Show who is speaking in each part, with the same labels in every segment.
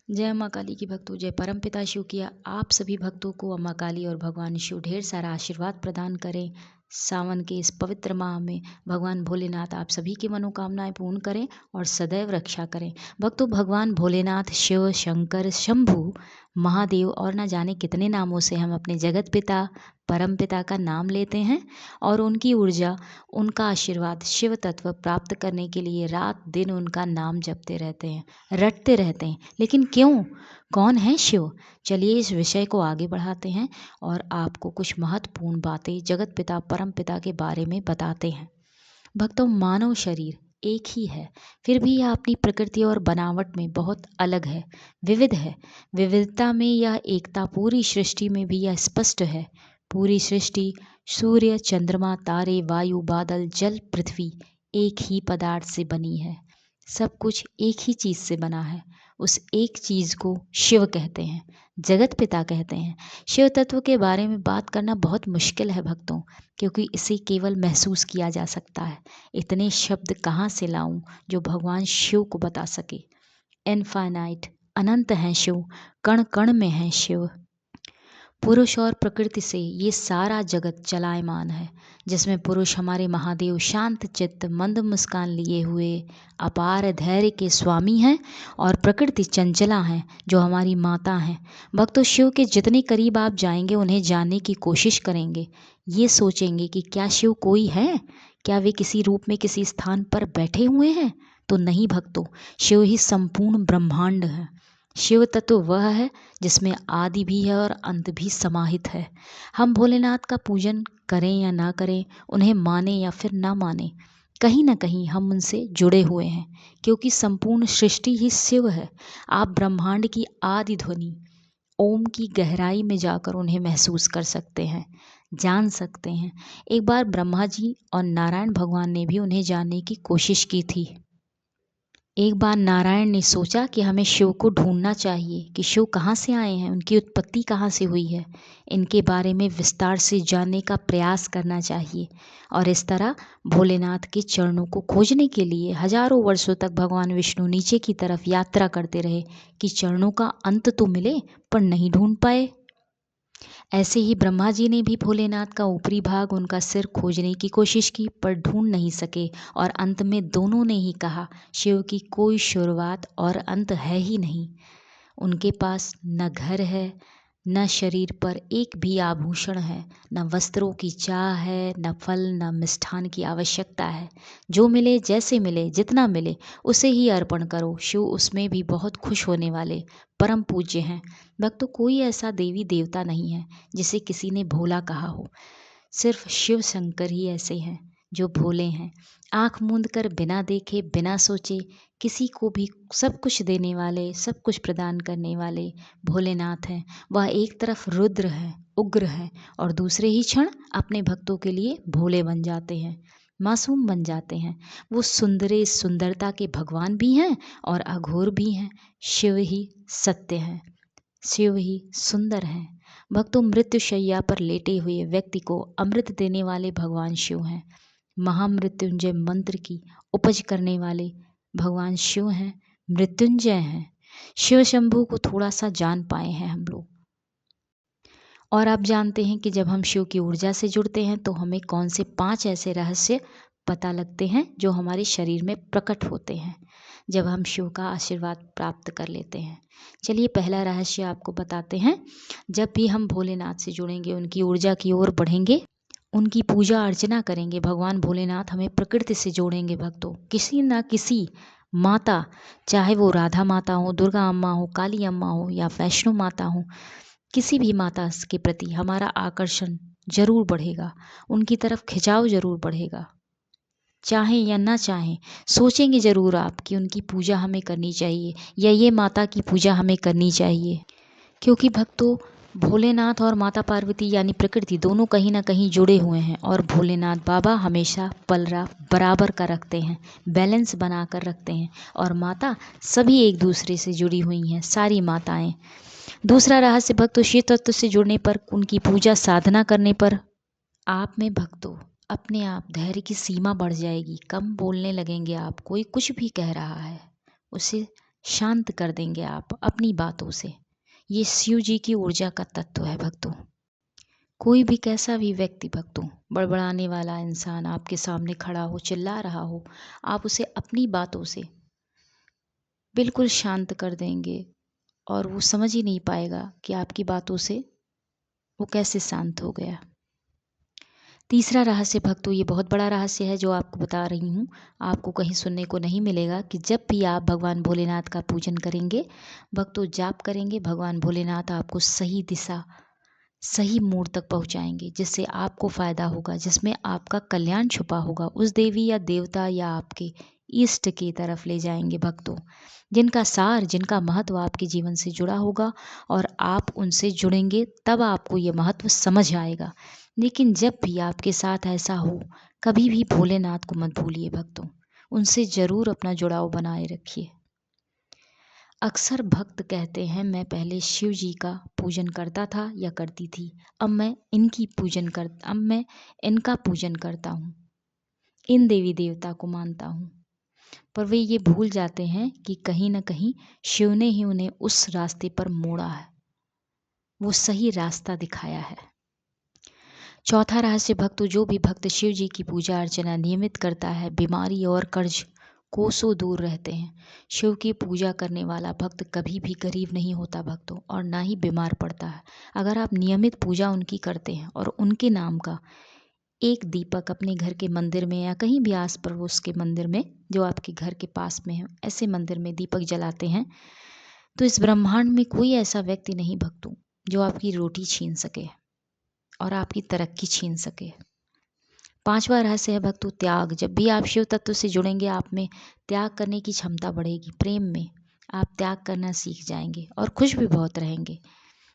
Speaker 1: जय माँ काली की भक्तों, जय परमपिता शिव की आप सभी भक्तों को माँ काली और भगवान शिव ढेर सारा आशीर्वाद प्रदान करें। सावन के इस पवित्र माह में भगवान भोलेनाथ आप सभी की मनोकामनाएं पूर्ण करें और सदैव रक्षा करें। भक्तों, भगवान भोलेनाथ, शिव, शंकर, शंभु, महादेव और न जाने कितने नामों से हम अपने जगत पिता परम पिता का नाम लेते हैं और उनकी ऊर्जा, उनका आशीर्वाद, शिव तत्व प्राप्त करने के लिए रात दिन उनका नाम जपते रहते हैं, रटते रहते हैं। लेकिन क्यों? कौन है शिव? चलिए इस विषय को आगे बढ़ाते हैं और आपको कुछ महत्वपूर्ण बातें जगत पिता परम पिता के बारे में बताते हैं। भक्तों, मानव शरीर एक ही है, फिर भी यह अपनी प्रकृति और बनावट में बहुत अलग है, विविध है। विविधता में यह एकता पूरी सृष्टि में भी यह स्पष्ट है। पूरी सृष्टि, सूर्य, चंद्रमा, तारे, वायु, बादल, जल, पृथ्वी एक ही पदार्थ से बनी है। सब कुछ एक ही चीज़ से बना है। उस एक चीज़ को शिव कहते हैं, जगत पिता कहते हैं। शिव तत्व के बारे में बात करना बहुत मुश्किल है भक्तों, क्योंकि इसे केवल महसूस किया जा सकता है। इतने शब्द कहाँ से लाऊं जो भगवान शिव को बता सके। इनफाइनाइट, अनंत हैं शिव, कण कण में हैं शिव। पुरुष और प्रकृति से ये सारा जगत चलायमान है, जिसमें पुरुष हमारे महादेव शांत चित्त, मंद मुस्कान लिए हुए अपार धैर्य के स्वामी हैं और प्रकृति चंचला हैं जो हमारी माता हैं। भक्तों, शिव के जितने करीब आप जाएंगे, उन्हें जानने की कोशिश करेंगे, ये सोचेंगे कि क्या शिव कोई है, क्या वे किसी रूप में किसी स्थान पर बैठे हुए हैं? तो नहीं भक्तों, शिव ही संपूर्ण ब्रह्मांड है। शिव तत्व वह है जिसमें आदि भी है और अंत भी समाहित है। हम भोलेनाथ का पूजन करें या ना करें, उन्हें माने या फिर ना माने, कहीं ना कहीं हम उनसे जुड़े हुए हैं, क्योंकि संपूर्ण सृष्टि ही शिव है। आप ब्रह्मांड की आदि ध्वनि ओम की गहराई में जाकर उन्हें महसूस कर सकते हैं, जान सकते हैं। एक बार ब्रह्मा जी और नारायण भगवान ने भी उन्हें जानने की कोशिश की थी। एक बार नारायण ने सोचा कि हमें शिव को ढूंढना चाहिए कि शिव कहाँ से आए हैं, उनकी उत्पत्ति कहाँ से हुई है, इनके बारे में विस्तार से जानने का प्रयास करना चाहिए। और इस तरह भोलेनाथ के चरणों को खोजने के लिए हजारों वर्षों तक भगवान विष्णु नीचे की तरफ यात्रा करते रहे कि चरणों का अंत तो मिले, पर नहीं ढूंढ पाए। ऐसे ही ब्रह्मा जी ने भी भोलेनाथ का ऊपरी भाग, उनका सिर खोजने की कोशिश की, पर ढूंढ नहीं सके। और अंत में दोनों ने ही कहा, शिव की कोई शुरुआत और अंत है ही नहीं। उनके पास न घर है, न शरीर पर एक भी आभूषण है, न वस्त्रों की चाह है, न फल न मिष्ठान की आवश्यकता है। जो मिले, जैसे मिले, जितना मिले उसे ही अर्पण करो। शिव उसमें भी बहुत खुश होने वाले परम पूज्य हैं। भक्तों, कोई ऐसा देवी देवता नहीं है जिसे किसी ने भोला कहा हो। सिर्फ शिव शंकर ही ऐसे हैं जो भोले हैं। आंख मूंद कर बिना देखे बिना सोचे किसी को भी सब कुछ देने वाले, सब कुछ प्रदान करने वाले भोलेनाथ हैं। वह एक तरफ रुद्र है, उग्र है, और दूसरे ही क्षण अपने भक्तों के लिए भोले बन जाते हैं, मासूम बन जाते हैं। वो सुंदरे सुंदरता के भगवान भी हैं और अघोर भी हैं। शिव ही सत्य है, शिव ही सुंदर हैं। भक्तों, मृत्युशैया पर लेटे हुए व्यक्ति को अमृत देने वाले भगवान शिव हैं। महामृत्युंजय मंत्र की उपज करने वाले भगवान शिव हैं, मृत्युंजय हैं। शिव शंभु को थोड़ा सा जान पाए हैं हम लोग। और आप जानते हैं कि जब हम शिव की ऊर्जा से जुड़ते हैं तो हमें कौन से 5 ऐसे रहस्य पता लगते हैं जो हमारे शरीर में प्रकट होते हैं जब हम शिव का आशीर्वाद प्राप्त कर लेते हैं। चलिए पहला रहस्य आपको बताते हैं। जब भी हम भोलेनाथ से जुड़ेंगे, उनकी ऊर्जा की ओर बढ़ेंगे, उनकी पूजा अर्चना करेंगे, भगवान भोलेनाथ हमें प्रकृति से जोड़ेंगे। भक्तों, किसी ना किसी माता, चाहे वो राधा माता हो, दुर्गा अम्मा हो, काली अम्मा हो या वैष्णो माता हो, किसी भी माता के प्रति हमारा आकर्षण जरूर बढ़ेगा, उनकी तरफ खिंचाव जरूर बढ़ेगा। चाहें या ना चाहें, सोचेंगे जरूर आप कि उनकी पूजा हमें करनी चाहिए या ये माता की पूजा हमें करनी चाहिए। क्योंकि भक्तों, भोलेनाथ और माता पार्वती यानी प्रकृति दोनों कहीं ना कहीं जुड़े हुए हैं और भोलेनाथ बाबा हमेशा पलड़ा बराबर का रखते हैं, बैलेंस बना कर रखते हैं। और माता सभी एक दूसरे से जुड़ी हुई हैं, सारी माताएं। दूसरा रहस्य भक्तों, शिव तत्व से जुड़ने पर, उनकी पूजा साधना करने पर आप में भक्तों अपने आप धैर्य की सीमा बढ़ जाएगी। कम बोलने लगेंगे आप। कोई कुछ भी कह रहा है उसे शांत कर देंगे आप अपनी बातों से। ये शिव जी की ऊर्जा का तत्व है भक्तों। कोई भी कैसा भी व्यक्ति भक्तों, बड़बड़ाने वाला इंसान आपके सामने खड़ा हो, चिल्ला रहा हो, आप उसे अपनी बातों से बिल्कुल शांत कर देंगे और वो समझ ही नहीं पाएगा कि आपकी बातों से वो कैसे शांत हो गया। तीसरा रहस्य भक्तों, ये बहुत बड़ा रहस्य है जो आपको बता रही हूँ, आपको कहीं सुनने को नहीं मिलेगा कि जब भी आप भगवान भोलेनाथ का पूजन करेंगे भक्तों, जाप करेंगे, भगवान भोलेनाथ आपको सही दिशा, सही मोड़ तक पहुँचाएंगे, जिससे आपको फ़ायदा होगा, जिसमें आपका कल्याण छुपा होगा। उस देवी या देवता या आपके इष्ट की तरफ ले जाएंगे भक्तों, जिनका सार, जिनका महत्व आपके जीवन से जुड़ा होगा और आप उनसे जुड़ेंगे तब आपको ये महत्व समझ आएगा। लेकिन जब भी आपके साथ ऐसा हो, कभी भी भोलेनाथ को मत भूलिए भक्तों, उनसे ज़रूर अपना जुड़ाव बनाए रखिए। अक्सर भक्त कहते हैं मैं पहले शिव जी का पूजन करता था या करती थी, अब मैं इनका पूजन करता हूँ, इन देवी देवता को मानता हूँ। पर वे ये भूल जाते हैं कि कहीं न कहीं शिव ने ही उन्हें उस रास्ते पर मोड़ा है, वो सही रास्ता दिखाया है। चौथा रहस्य भक्तों, जो भी भक्त शिव जी की पूजा अर्चना नियमित करता है, बीमारी और कर्ज कोसों दूर रहते हैं। शिव की पूजा करने वाला भक्त कभी भी गरीब नहीं होता भक्तों, और ना ही बीमार पड़ता है। अगर आप नियमित पूजा उनकी करते हैं और उनके नाम का एक दीपक अपने घर के मंदिर में या कहीं भी आस पड़ोस के मंदिर में जो आपके घर के पास में है, ऐसे मंदिर में दीपक जलाते हैं, तो इस ब्रह्मांड में कोई ऐसा व्यक्ति नहीं भक्तों जो आपकी रोटी छीन सके और आपकी तरक्की छीन सके। पांचवा रहस्य है भक्तों त्याग। जब भी आप शिव तत्व से जुड़ेंगे, आप में त्याग करने की क्षमता बढ़ेगी। प्रेम में आप त्याग करना सीख जाएंगे और खुश भी बहुत रहेंगे।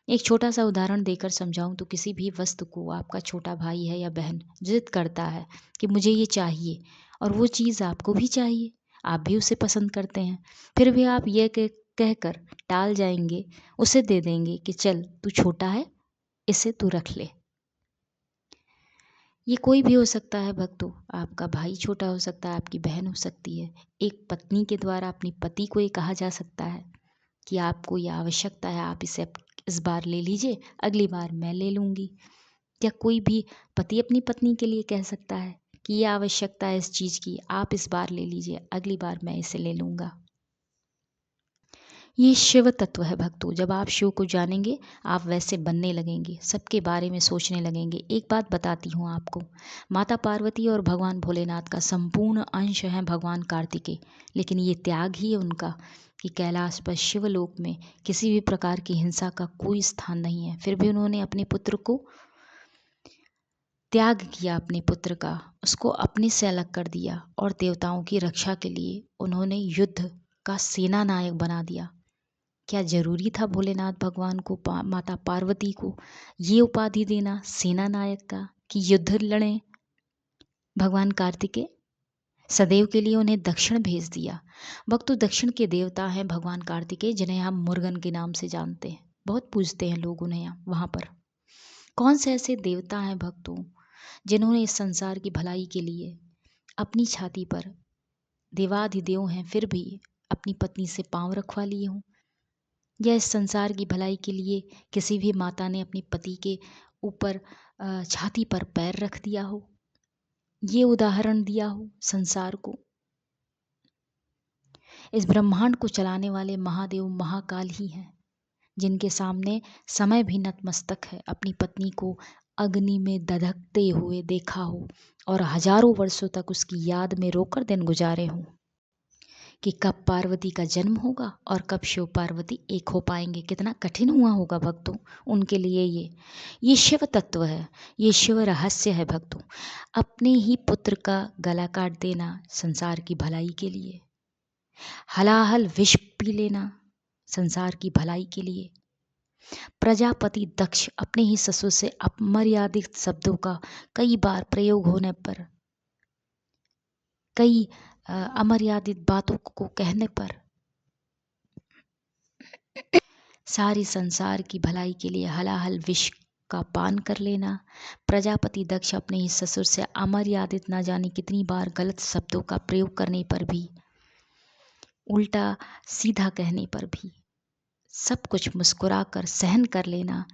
Speaker 1: एक छोटा सा उदाहरण देकर समझाऊं तो किसी भी वस्तु को आपका छोटा भाई है या बहन जिद करता है कि मुझे ये चाहिए, और वो चीज़ आपको भी चाहिए, आप भी उसे पसंद करते हैं, फिर भी आप ये कहकर टाल जाएंगे, उसे दे देंगे कि चल तू छोटा है, इसे तू रख ले। ये कोई भी हो सकता है भक्तों, आपका भाई छोटा हो सकता है, आपकी बहन हो सकती है। एक पत्नी के द्वारा अपनी पति को ये कहा जा सकता है कि आपको ये आवश्यकता है, आप इसे इस बार ले लीजिए, अगली बार मैं ले लूँगी। या कोई भी पति अपनी पत्नी के लिए कह सकता है कि ये आवश्यकता है इस चीज़ की, आप इस बार ले लीजिए, अगली बार मैं इसे ले लूँगा। ये शिव तत्व है भक्तों। जब आप शिव को जानेंगे, आप वैसे बनने लगेंगे, सबके बारे में सोचने लगेंगे। एक बात बताती हूँ आपको, माता पार्वती और भगवान भोलेनाथ का संपूर्ण अंश है भगवान कार्तिकेय, लेकिन ये त्याग ही है उनका कि कैलाश पर शिवलोक में किसी भी प्रकार की हिंसा का कोई स्थान नहीं है। फिर भी उन्होंने अपने पुत्र को त्याग किया, अपने पुत्र का, उसको अपने से अलग कर दिया और देवताओं की रक्षा के लिए उन्होंने युद्ध का सेना नायक बना दिया। क्या जरूरी था भोलेनाथ भगवान को, माता पार्वती को ये उपाधि देना सेना नायक का कि युद्ध लड़ें? भगवान कार्तिकेय सदैव के लिए उन्हें दक्षिण भेज दिया। भक्तों, दक्षिण के देवता हैं भगवान कार्तिकेय, जिन्हें हम मुर्गन के नाम से जानते हैं, बहुत पूजते हैं लोग उन्हें वहाँ पर। कौन से ऐसे देवता हैं भक्तों जिन्होंने इस संसार की भलाई के लिए अपनी छाती पर, देवाधिदेव हैं फिर भी अपनी पत्नी से पांव रखवा लिए हों, या इस संसार की भलाई के लिए किसी भी माता ने अपने पति के ऊपर छाती पर पैर रख दिया हो, ये उदाहरण दिया हो संसार को। इस ब्रह्मांड को चलाने वाले महादेव महाकाल ही हैं, जिनके सामने समय भी नतमस्तक है। अपनी पत्नी को अग्नि में दधकते हुए देखा हो और हजारों वर्षों तक उसकी याद में रोकर दिन गुजारे हों कि कब पार्वती का जन्म होगा और कब शिव पार्वती एक हो पाएंगे। कितना कठिन हुआ होगा भक्तों उनके लिए। ये शिव तत्व है, ये शिव रहस्य है भक्तों। अपने ही पुत्र का गला काट देना संसार की भलाई के लिए, हलाहल विष पी लेना संसार की भलाई के लिए। प्रजापति दक्ष अपने ही ससुर से अपमर्यादित शब्दों का कई बार प्रयोग होने पर, कई अमर्यादित बातों को कहने पर सारी संसार की भलाई के लिए हलाहल विष का पान कर लेना। प्रजापति दक्ष अपने ही ससुर से अमर्यादित ना जाने कितनी बार गलत शब्दों का प्रयोग करने पर भी उल्टा सीधा कहने पर भी सब कुछ मुस्कुरा कर सहन कर लेना,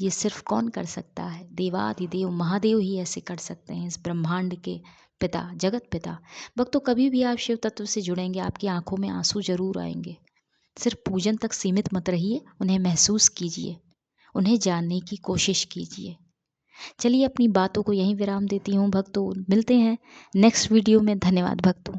Speaker 1: ये सिर्फ कौन कर सकता है? देवाधिदेव महादेव ही ऐसे कर सकते हैं, इस ब्रह्मांड के पिता, जगत पिता। भक्तों, कभी भी आप शिव तत्व से जुड़ेंगे, आपकी आंखों में आंसू जरूर आएंगे। सिर्फ पूजन तक सीमित मत रहिए, उन्हें महसूस कीजिए, उन्हें जानने की कोशिश कीजिए। चलिए अपनी बातों को यहीं विराम देती हूँ भक्तों, मिलते हैं नेक्स्ट वीडियो में। धन्यवाद भक्तों।